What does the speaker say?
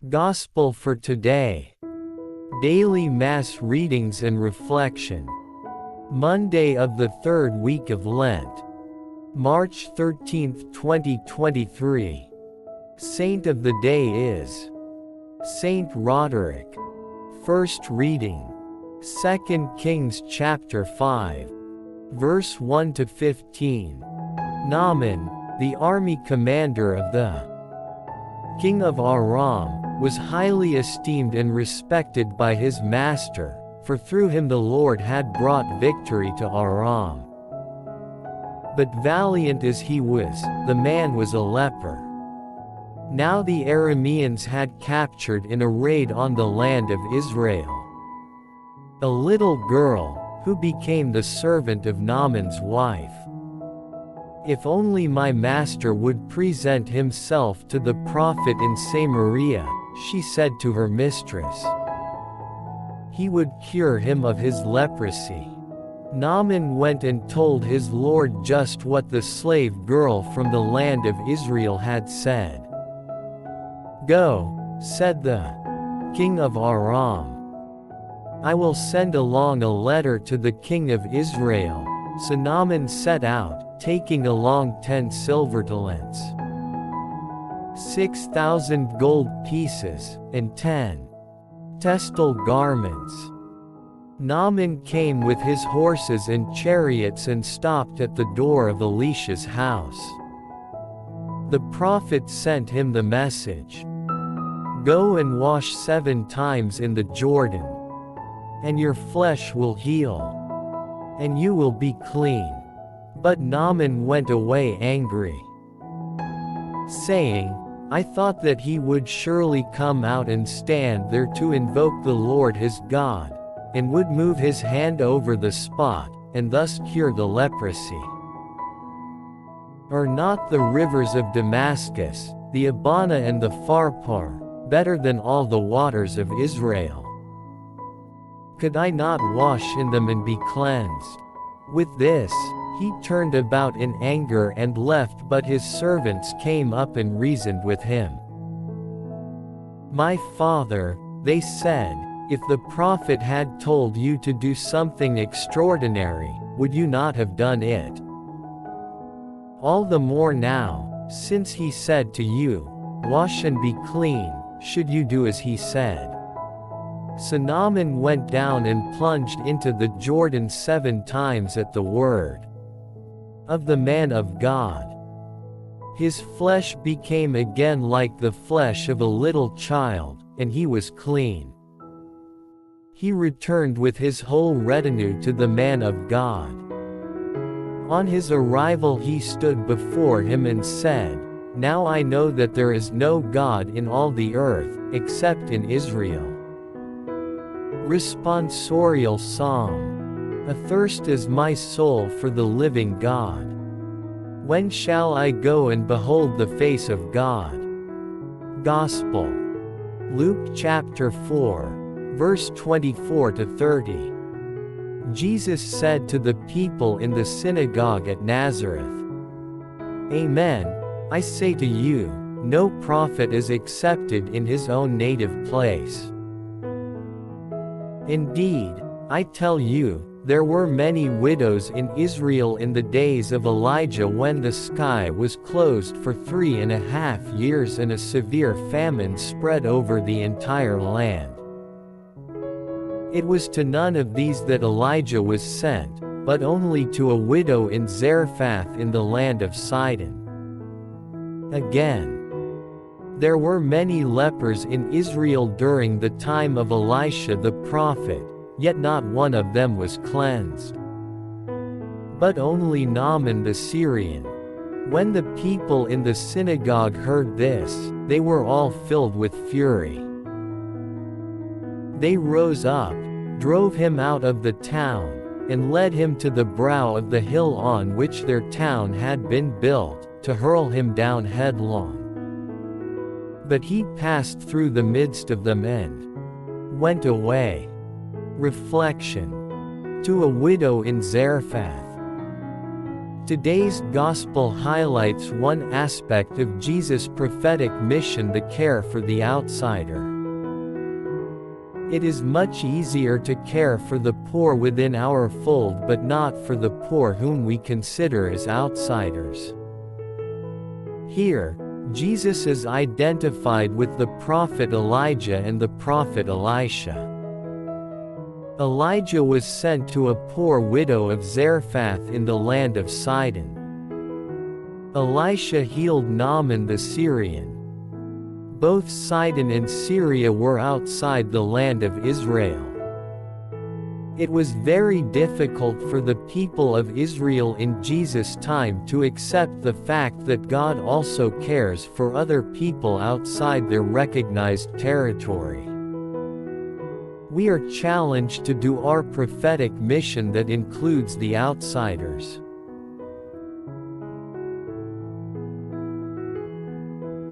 Gospel for today. Daily Mass readings and reflection. Monday of the third week of Lent. March 13, 2023. Saint of the day is Saint Roderick. First reading. 2 Kings chapter 5. Verse 1 to 15. Naaman, the army commander of the king of Aram, was highly esteemed and respected by his master, for through him the Lord had brought victory to Aram. But valiant as he was, the man was a leper. Now the Arameans had captured in a raid on the land of Israel a little girl, who became the servant of Naaman's wife. If only my master would present himself to the prophet in Samaria, she said to her mistress. He would cure him of his leprosy. Naaman went and told his lord just what the slave girl from the land of Israel had said. Go, said the king of Aram. I will send along a letter to the king of Israel. So Naaman set out, taking along 10 silvertalents, 6,000 gold pieces, and 10 testal garments. Naaman came with his horses and chariots and stopped at the door of Elisha's house. The prophet sent him the message. Go and wash 7 times in the Jordan, and your flesh will heal, and you will be clean. But Naaman went away angry, saying, I thought that he would surely come out and stand there to invoke the Lord his God, and would move his hand over the spot, and thus cure the leprosy. Are not the rivers of Damascus, the Abana and the Pharpar, better than all the waters of Israel? Could I not wash in them and be cleansed? With this, he turned about in anger and left, but his servants came up and reasoned with him. My father, they said, if the prophet had told you to do something extraordinary, would you not have done it? All the more now, since he said to you, wash and be clean, should you do as he said. So Naaman went down and plunged into the Jordan 7 times at the word of the man of God. His flesh became again like the flesh of a little child, and he was clean. He returned with his whole retinue to the man of God. On his arrival he stood before him and said, Now I know that there is no God in all the earth, except in Israel. Responsorial Psalm. Athirst is my soul for the living God. When shall I go and behold the face of God? Gospel. Luke chapter 4, verse 24 to 30. Jesus said to the people in the synagogue at Nazareth, Amen, I say to you, no prophet is accepted in his own native place. Indeed, I tell you, there were many widows in Israel in the days of Elijah when the sky was closed for 3.5 years and a severe famine spread over the entire land. It was to none of these that Elijah was sent, but only to a widow in Zarephath in the land of Sidon. Again, there were many lepers in Israel during the time of Elisha the prophet, yet not one of them was cleansed, but only Naaman the Syrian. When the people in the synagogue heard this, they were all filled with fury. They rose up, drove him out of the town, and led him to the brow of the hill on which their town had been built, to hurl him down headlong. But he passed through the midst of them and went away. Reflection. To a widow in Zarephath. Today's gospel highlights one aspect of Jesus' prophetic mission: the care for the outsider. It is much easier to care for the poor within our fold but not for the poor whom we consider as outsiders. Here, Jesus is identified with the prophet Elijah and the prophet Elisha. Elijah was sent to a poor widow of Zarephath in the land of Sidon. Elisha healed Naaman the Syrian. Both Sidon and Syria were outside the land of Israel. It was very difficult for the people of Israel in Jesus' time to accept the fact that God also cares for other people outside their recognized territory. We are challenged to do our prophetic mission that includes the outsiders.